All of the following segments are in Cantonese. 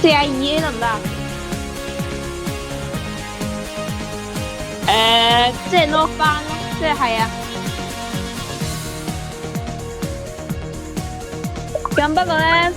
42A 得唔得？即係 lock 翻咯，即係啊。咁不過咧，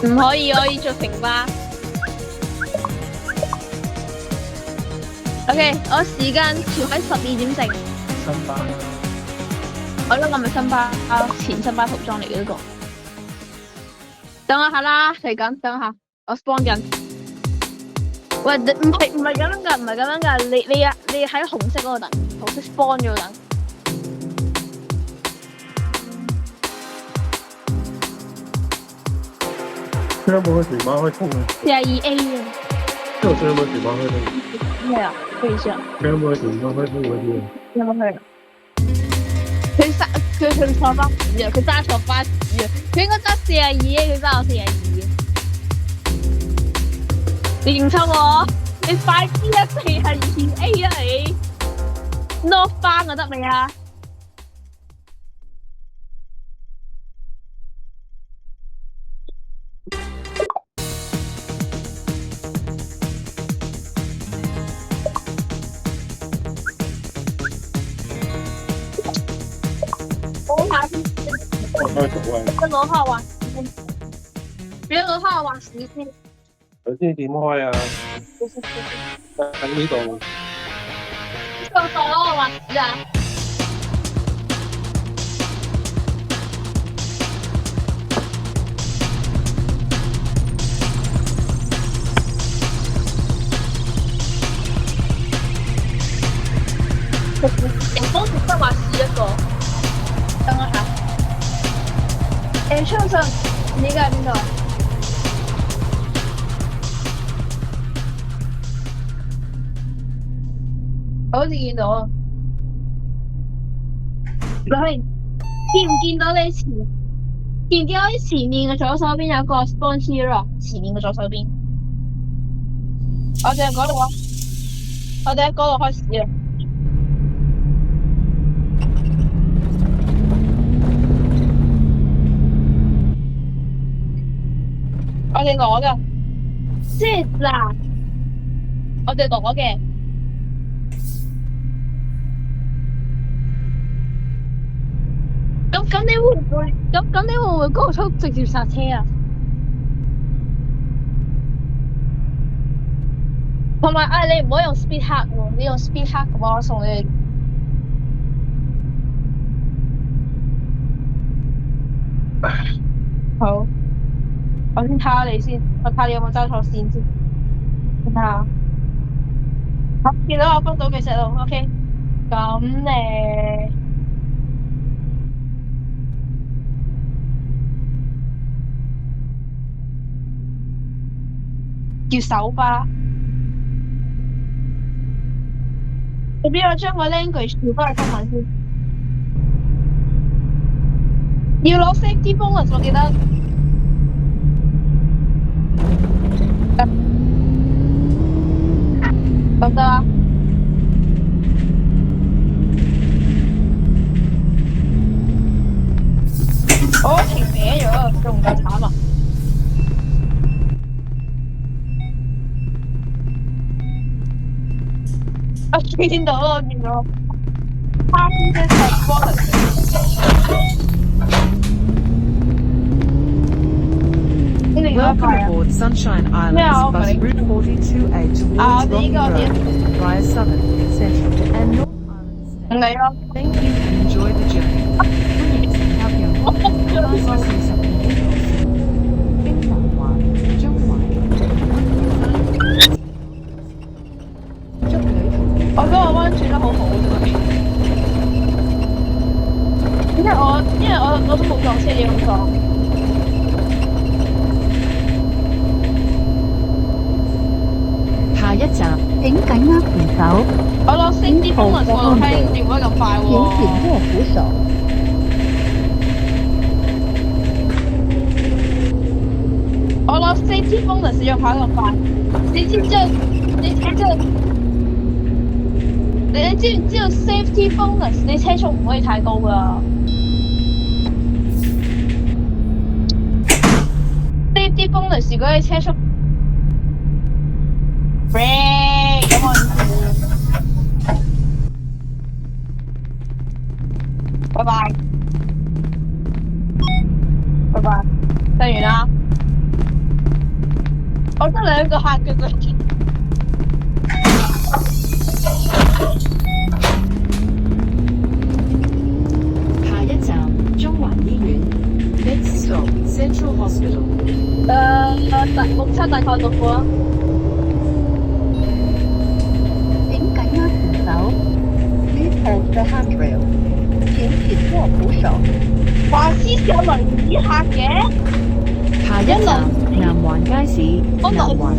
唔可以做平巴。OK， 我時間調喺12點正。新巴。我呢個咪新巴前新巴塗裝嚟嘅呢個。等我下啦，嚟緊，等下，我 spawn 緊。喂，唔係咁樣㗎，唔係咁樣㗎，你喺紅色嗰個等，紅色 spawn 咗等。現在不會水馬會痛啊42A 啊。這我現在不會水馬會痛。咩啊？對象。現在不會水馬會痛嗰啲。有冇去？佢坐巴士啊！佢揸錯巴士啊！佢應該揸42，佢揸我42啊！你認錯我，你快啲啊！42A 啊你 ，North 翻就得未啊？你攞開滑屎先，你攞開滑屎先。佢先點開啊？喺呢度。個攞個滑屎啊！人工值得滑屎一個。等我下。相信你而家喺邊度？我好似見到啊！你見唔見到你前？見唔見到你前面嘅左手邊有個 spawn hero？前面嘅左手邊，我哋喺嗰度啊！我哋喺嗰度開始啊！我哋攞㗎，即係嗱，我哋攞嘅。咁你會唔會？咁你會唔會高速直接剎車啊？同埋你唔好用 speed hack 喎，你用 speed hack 嘅話，我送你。好。我先睇下你先，我睇下你有冇揸錯線先。睇下，好，見到我分到嘅石路 ，OK。咁叫手巴。你俾我將個 language 調翻去中文先。要攞 safety bonus， 我記得。得唔得啊？我條歪咗，仲唔夠慘啊！我見到我見到，他先生係 bonus。Welcome aboard Sunshine Islands bus route 42A towards Rocky Road via Southern, Central and North Island. Thank you and enjoy the journey. 我覺得我彎轉得好好啫，因為我都冇撞車，你咁講。下一站，請緊握扶手。我攞升啲風雲過樓梯，點解咁快喎？請緊握扶手。我攞 safety bonus 用跑咁快，你知唔知？你知唔知道 safety bonus？ 你車速唔可以太高㗎。bonus 嗰啲車速 break 咁我拜拜，拜拜，得完啦。我得2個客嘅啫。下一站中環醫院。Next stop Central Hospital。目測大概6個。請緊握扶手。Please hold the handrail。請緊握扶手。話師有輪椅客嘅。下一站南環街市。我南環花園。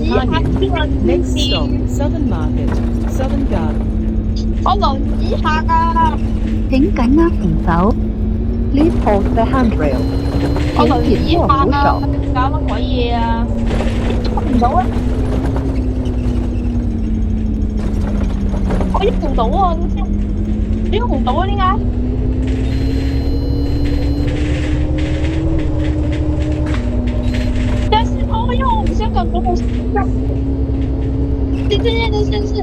Next stop Southern Market Southern Garden。我輪椅客啊！請緊握扶手。Please hold the handrail。我輪椅請緊握客啊！扶手。搞乜鬼嘢啊？喐唔到啊！我喐唔到啊！喐唔到啊！點解？但是因為我唔識撳嗰部先，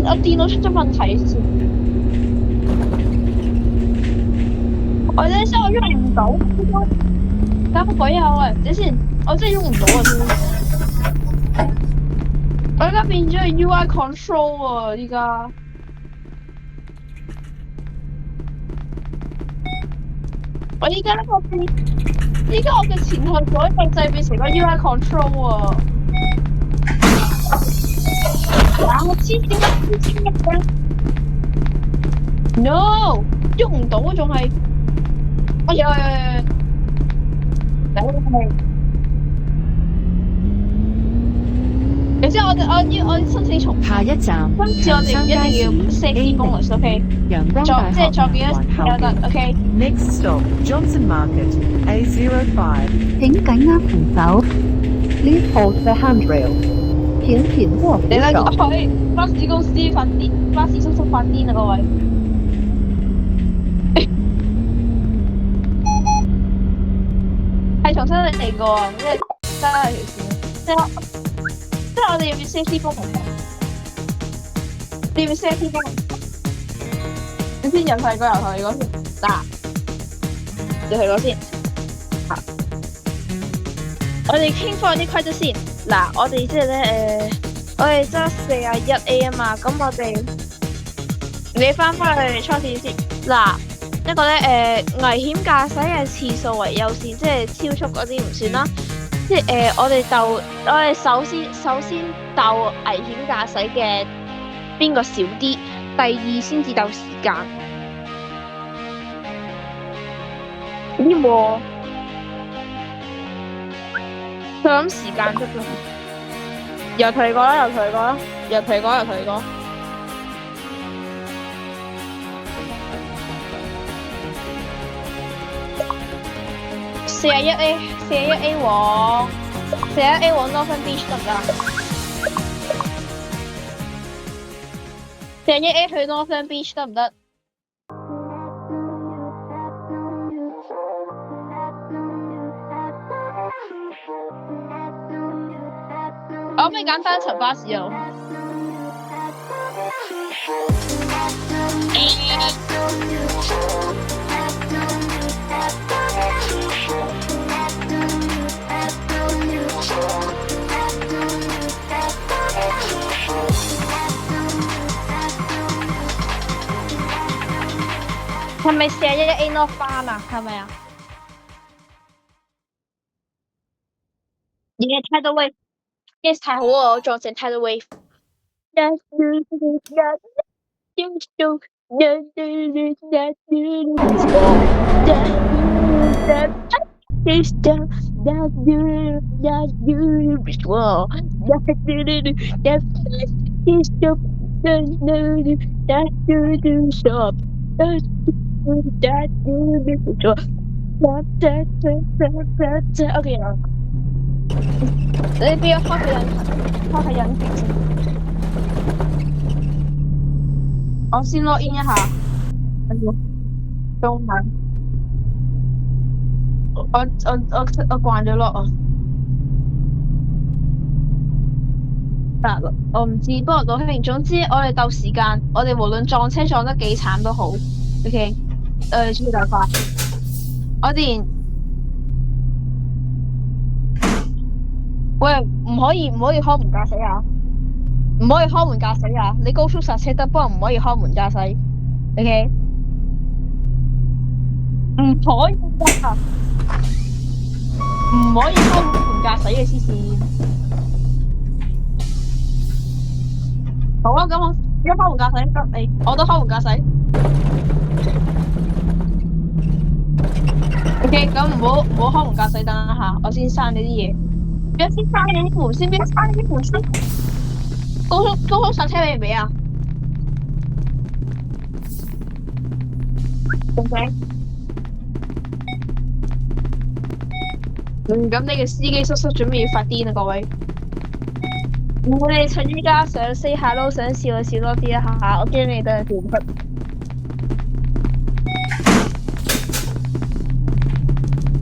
我電腦出咗問題先。我呢先我喐唔到，搞乜鬼啊喂！等先，我真係喐唔到啊！我而家變咗係 UI control 啊！依家我依家呢個依家我嘅前後左右掣變成個 UI control 啊！我知點解？No， 喐唔到啊，仲係。哎呀！然之後我申請重下一站今次我哋一定要 safety bonus，OK？ 陽光大學再幾多時間得 ？OK？ Next stop Johnson Market A05。請緊握扶手。Please hold the handrail。請緊握扶你咧手。去巴士公司發癲，巴士叔叔發癲啊！各位，係重新嚟過啊！即係真係條線，即係我哋要 safety bonus，你要 safety bonus。你先入去嗰先，嗱，入去嗰先。我哋傾翻啲規則先。嗱，我哋即係咧我哋揸41A 啊嘛，咁我哋你翻去初試先。嗱，一個咧危險駕駛嘅次數為優先，即係超速嗰啲唔算啦。即係我哋首先鬥危險駕駛嘅邊個少啲，第二先至鬥時間。咦喎？佢諗時間啫噃。又同你講啦41A 往 Northern Beach 得唔得？41A 去 Northern Beach 得唔得？我可唔可以揀單層巴士啊？係咪41A North 班啊？係咪啊？Tidal Wave。Yes， 太好啊！我撞正 Tidal Wave。OK 啦。你俾我開個引擎先。我先 log in 一下。中文。我慣咗 log 啊。嗱，我唔知，不過老兄，總之我哋鬥時間，我哋無論撞車撞得幾慘都好，OK，注意大快，我哋喂唔可以開門駕駛啊，唔可以開門駕駛啊，你高速剎車得，不過唔可以開門駕駛，OK，唔可以啊，唔可以開門駕駛嘅黐線。好啊，咁我而家開門駕駛，你我都開門駕駛。OK，咁唔好開門駕駛，等一下，我先刪你啲嘢。先刪你啲門先，邊刪你啲門先？高速剎車俾唔俾啊？OK。咁你嘅司機叔叔準備要發癲啦，各位。我哋趁依家想 say hello， 想笑就笑多啲一下，我驚你哋笑唔出。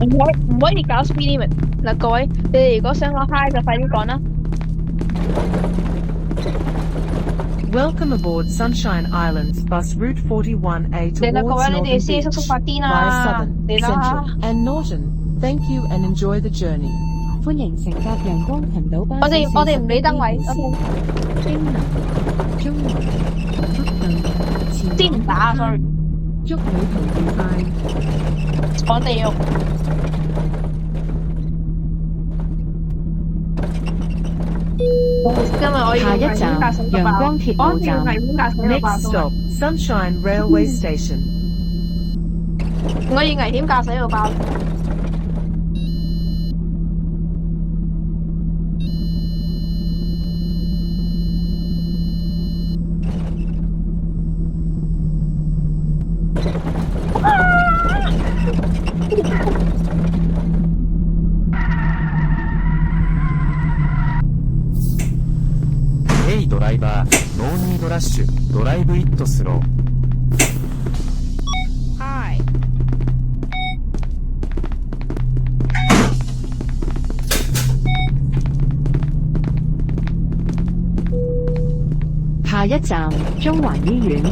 唔可以搞 speed limit 嗱，各位，你哋如果想講 hi 就快啲講啦。Welcome aboard Sunshine Islands bus route 41A 嚟啦，各 towards 位，你哋 Northern 司機叔叔 Beach 發癲 via 啦！ Southern, 嚟啦 Central and Northern. Thank you and enjoy the journey. 歡迎乘搭陽光群島巴士。我哋唔理燈位經南中環福頓先唔打啊 ，sorry。祝旅途愉快。我地獄。今日我要下一站陽光鐵路站 Next stop, Sunshine Railway Station. 我以危險駕駛到爆。ヘイドライバー、ノーニードラッシュ、ドライブイットスロー。Hi。下一站中環醫院。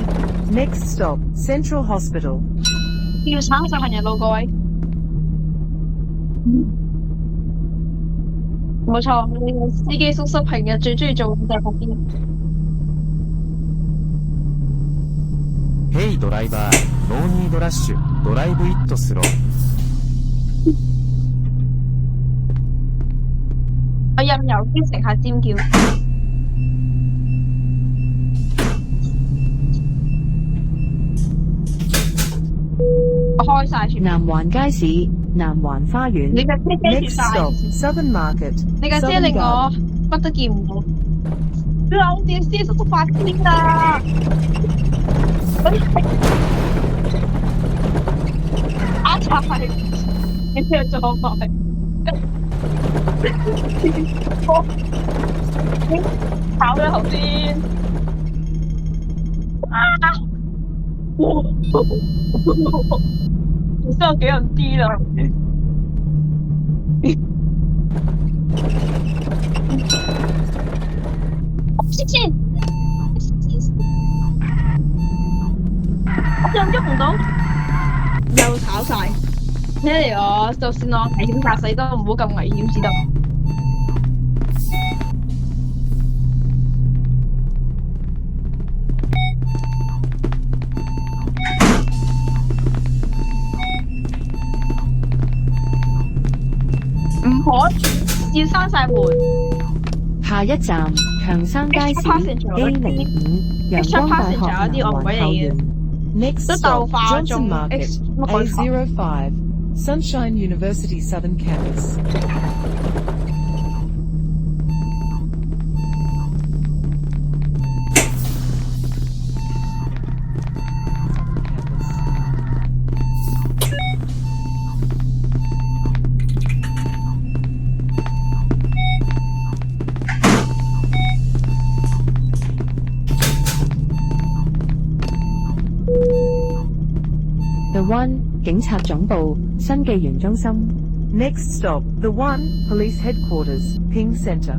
Next stop, Central Hospital. 要橙就行人路，各位。冇錯，司機叔叔平日最中意做嘅就係嗰啲。ヘイドライバー、ノーニードラッシュ、ドライブイットスロー。我任由啲乘客尖叫。我開晒全部。南環街市、南環花園。你架車遮住 Next 晒， stop, Southern Market. 你架車 Southern 令我 Garden. 乜都見唔到。老電司叔叔發癲啦！啊柴，你咩做埋？炒咗頭先。啊！哇！唔知有幾人啲啦。先，我又喐唔到，又炒晒。睇嚟我就算我危險駕駛都唔好咁危險先得。唔可以，要閂晒門。下一站長生街市 A05 陽光大學南環後園。 Next 都 stop, 鬥化 Johnson 仲 Market. A05, Sunshine University Southern Campus. The One 警察總部新紀元中心。 Next stop, The One, Police Headquarters, Ping Center.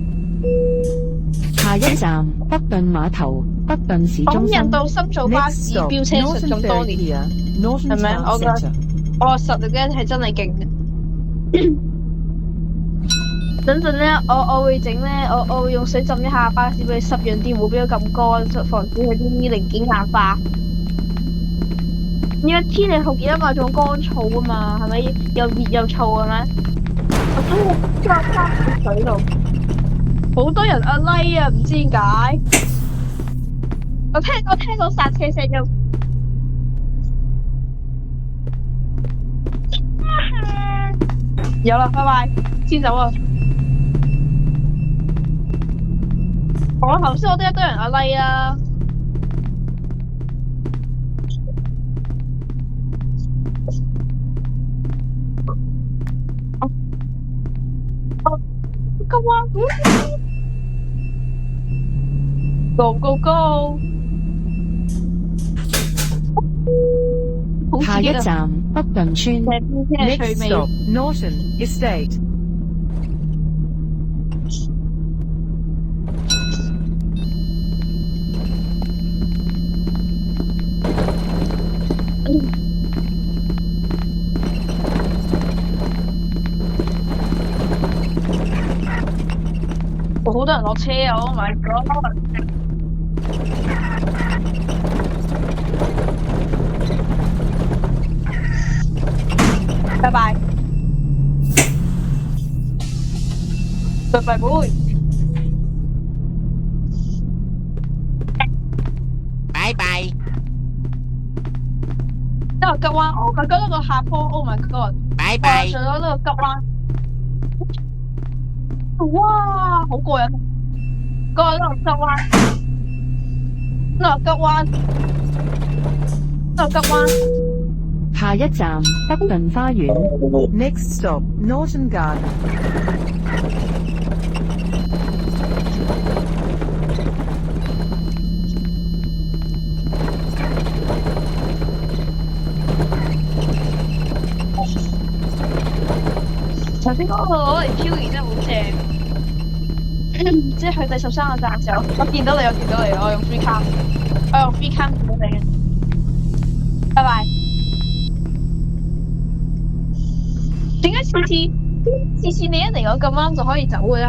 下一站北頓碼頭，北頓市中心。港人到深造巴 Next 士 stop, 飆車實 Norton 咁多 Ferry 年， here, Norton 係咪？ Town 我覺得 Centre. 我實力咧係真係勁嘅。等陣咧，我會整咧，我會用水浸一下巴士俾佢濕潤啲，唔好俾佢咁乾，防止佢啲零件硬化。而家天氣好熱啊嘛，仲乾燥啊嘛，係咪？又熱又燥係咪？我中意加喺水度，好多人阿 like 啊，唔知點解。我聽到剎車聲又。有啦，拜拜，先走啊！我頭先我都一堆人阿 like 啊。Go on, go go go！ 好下刺激啊！一站北頓村。 Next 趣味。 stop, Norton Estate. 好多人落車啊 ！Oh my god！ 拜拜，拜拜妹。拜拜。呢個急彎，我覺得個下坡 ，Oh my god！ 拜哇，拜。上咗呢個急彎，哇，好過癮！過呢個急彎，呢個急彎，呢個急彎。下一站北頓花園。 Next stop, Norton Garden. 頭先嗰個攞嚟漂移真係好正，即係去第13個站時候，我見到你，我用 free cam， 我用 free cam 見到你嘅，拜拜。點解次次你一嚟我咁啱就可以走嘅嚇？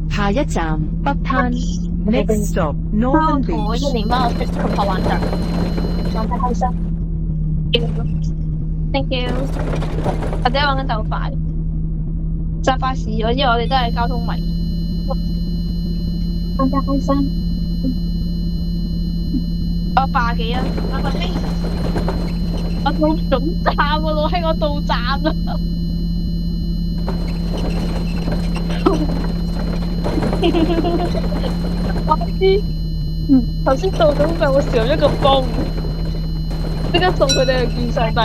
下一站北灘。 Next stop, 我 Northern 同我 Beach. 一年班我識同學玩陣，玩得開心。Thank you。或者玩緊鬥快，揸巴士，因為我哋都係交通迷。玩得開心。我80幾啊，我話咩？我到總站啊，老兄，我到站啦。我知，頭先到總站，我少一個風，即刻送佢哋去見上帝。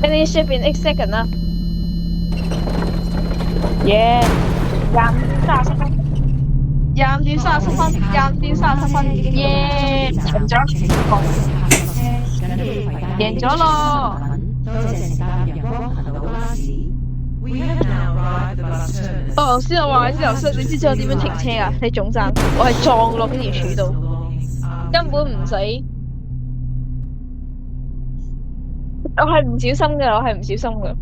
Finish up in 8 seconds 啦。耶！25點37分，25點37分，25點37分，耶！贏咗，贏咗咯！頭先我話喺之後室，你知唔知我點樣停車啊？喺總站，我係撞落嗰條柱度，根本唔使。我係唔小心嘅，我係唔小心嘅。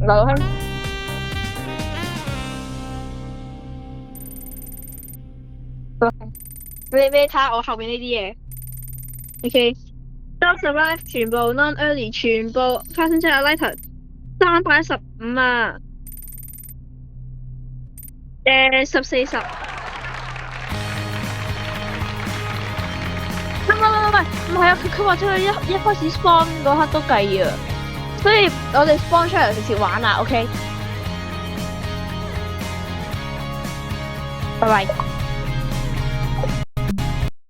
劉兄，你睇下我後面呢啲嘢。OK。Dogs arrive 全部 non-early， 全部 passenger alighted 315啊，10:40。唔係啊！佢話咗佢一開始 spawn 嗰刻都計啊，所以我哋 spawn 出嚟直接玩啦，OK？拜拜。